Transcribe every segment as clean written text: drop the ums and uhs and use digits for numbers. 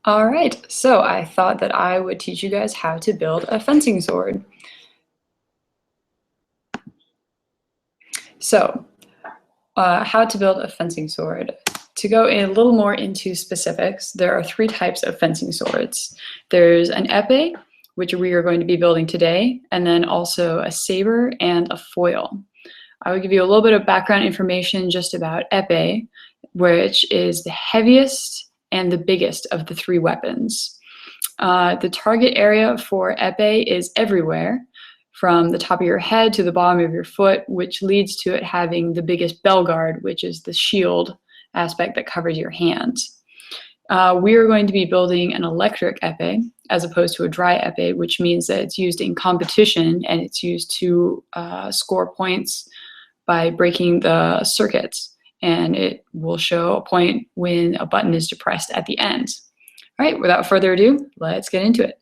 All right, so I thought that I would teach you guys how to build a fencing sword. So, how to build a fencing sword. To go a little more into specifics, there are three types of fencing swords. There's an épée, which we are going to be building today, and then also a saber and a foil. I will give you a little bit of background information just about épée, which is the heaviest and the biggest of the three weapons. The target area for épée is everywhere, from the top of your head to the bottom of your foot, which leads to it having the biggest bell guard, which is the shield aspect that covers your hands. We are going to be building an electric épée as opposed to a dry épée, which means that it's used in competition and it's used to score points by breaking the circuits, and it will show a point when a button is depressed at the end. All right, without further ado, let's get into it.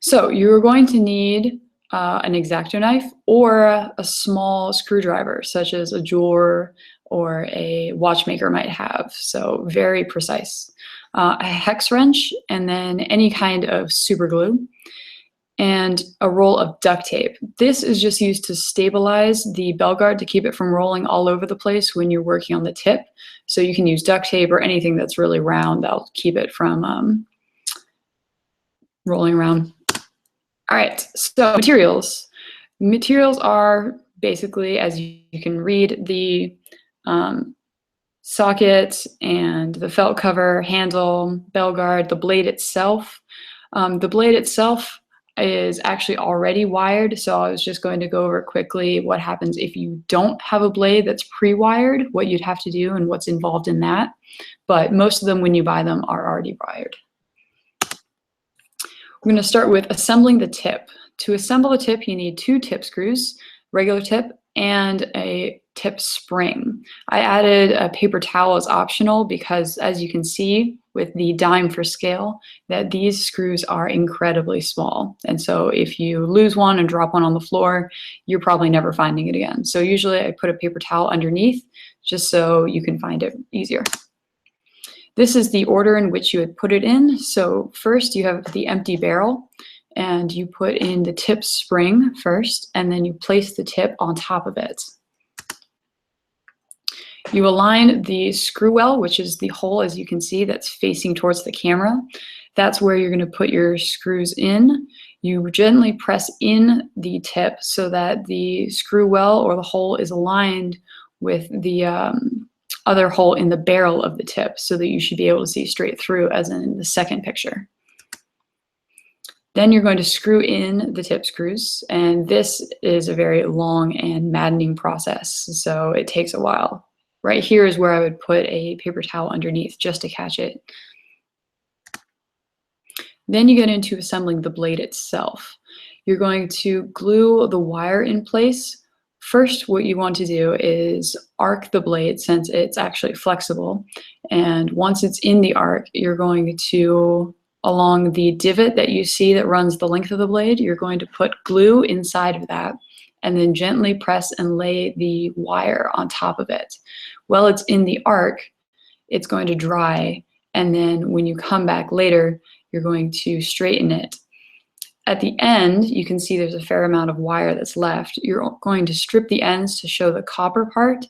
So you're going to need an X-Acto knife or a small screwdriver, such as a jeweler or a watchmaker might have, so very precise. A hex wrench, and then any kind of super glue, and a roll of duct tape. This is just used to stabilize the bell guard to keep it from rolling all over the place when you're working on the tip. So you can use duct tape or anything that's really round that'll keep it from rolling around. All right, so materials. Materials are basically, as you can read, the socket and the felt cover, handle, bell guard, the blade itself. The blade itself is actually already wired, so I was just going to go over quickly what happens if you don't have a blade that's pre-wired, what you'd have to do and what's involved in that. But most of them, when you buy them, are already wired. We're going to start with assembling the tip. To assemble the tip, you need 2 tip screws, regular tip, and a tip spring. I added a paper towel as optional because, as you can see with the dime for scale, that these screws are incredibly small. And so if you lose one and drop one on the floor, you're probably never finding it again. So usually I put a paper towel underneath just so you can find it easier. This is the order in which you would put it in. So first you have the empty barrel, and you put in the tip spring first, and then you place the tip on top of it. You align the screw well, which is the hole, as you can see, that's facing towards the camera. That's where you're going to put your screws in. You gently press in the tip so that the screw well or the hole is aligned with the other hole in the barrel of the tip, so that you should be able to see straight through, as in the second picture. Then you're going to screw in the tip screws, and this is a very long and maddening process, so it takes a while. Right here is where I would put a paper towel underneath just to catch it. Then you get into assembling the blade itself. You're going to glue the wire in place. First, what you want to do is arc the blade, since it's actually flexible. And once it's in the arc, you're going to, along the divot that you see that runs the length of the blade, you're going to put glue inside of that, and then gently press and lay the wire on top of it. While it's in the arc, it's going to dry, and then when you come back later, you're going to straighten it. At the end, you can see there's a fair amount of wire that's left. You're going to strip the ends to show the copper part,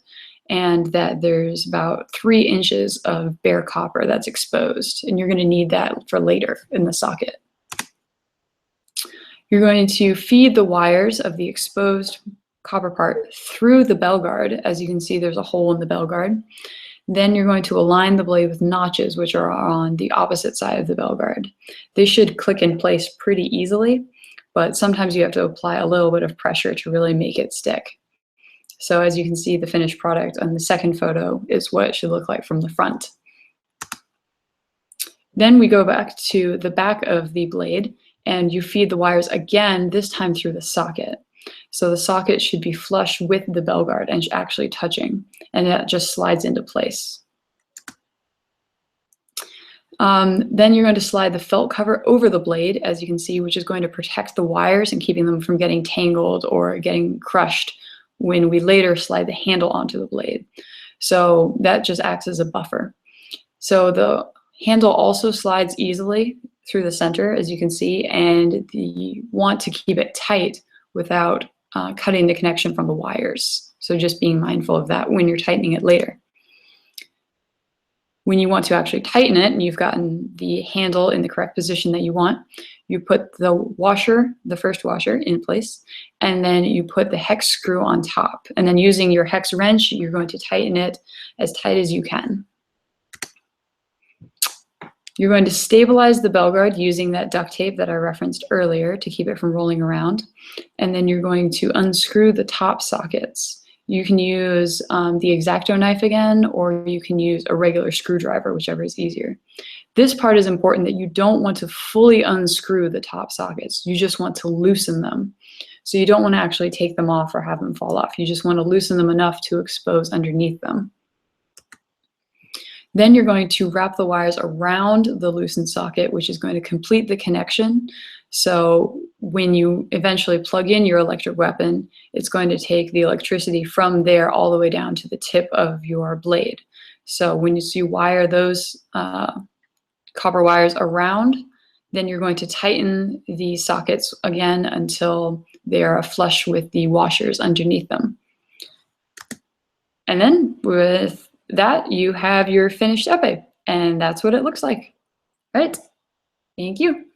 and that there's about 3 inches of bare copper that's exposed, and you're going to need that for later in the socket. You're going to feed the wires of the exposed copper part through the bell guard. As you can see, there's a hole in the bell guard. Then you're going to align the blade with notches, which are on the opposite side of the bell guard. They should click in place pretty easily, but sometimes you have to apply a little bit of pressure to really make it stick. So as you can see, the finished product on the second photo is what it should look like from the front. Then we go back to the back of the blade, and you feed the wires again, this time through the socket. So the socket should be flush with the bell guard and actually touching, and that just slides into place. Then you're going to slide the felt cover over the blade, as you can see, which is going to protect the wires and keeping them from getting tangled or getting crushed when we later slide the handle onto the blade. So that just acts as a buffer. So the handle also slides easily through the center, as you can see, and you want to keep it tight without cutting the connection from the wires. So just being mindful of that when you're tightening it later. When you want to actually tighten it and you've gotten the handle in the correct position that you want, you put the washer, the first washer, in place, and then you put the hex screw on top. And then using your hex wrench, you're going to tighten it as tight as you can. You're going to stabilize the bell guard using that duct tape that I referenced earlier to keep it from rolling around. And then you're going to unscrew the top sockets. You can use the X-Acto knife again, or you can use a regular screwdriver, whichever is easier. This part is important, that you don't want to fully unscrew the top sockets. You just want to loosen them. So you don't want to actually take them off or have them fall off. You just want to loosen them enough to expose underneath them. Then you're going to wrap the wires around the loosened socket, which is going to complete the connection. So when you eventually plug in your electric weapon, it's going to take the electricity from there all the way down to the tip of your blade. So when you wire those copper wires around, then you're going to tighten the sockets again until they are flush with the washers underneath them. And then with that, you have your finished épée, and that's what it looks like. All right, thank you.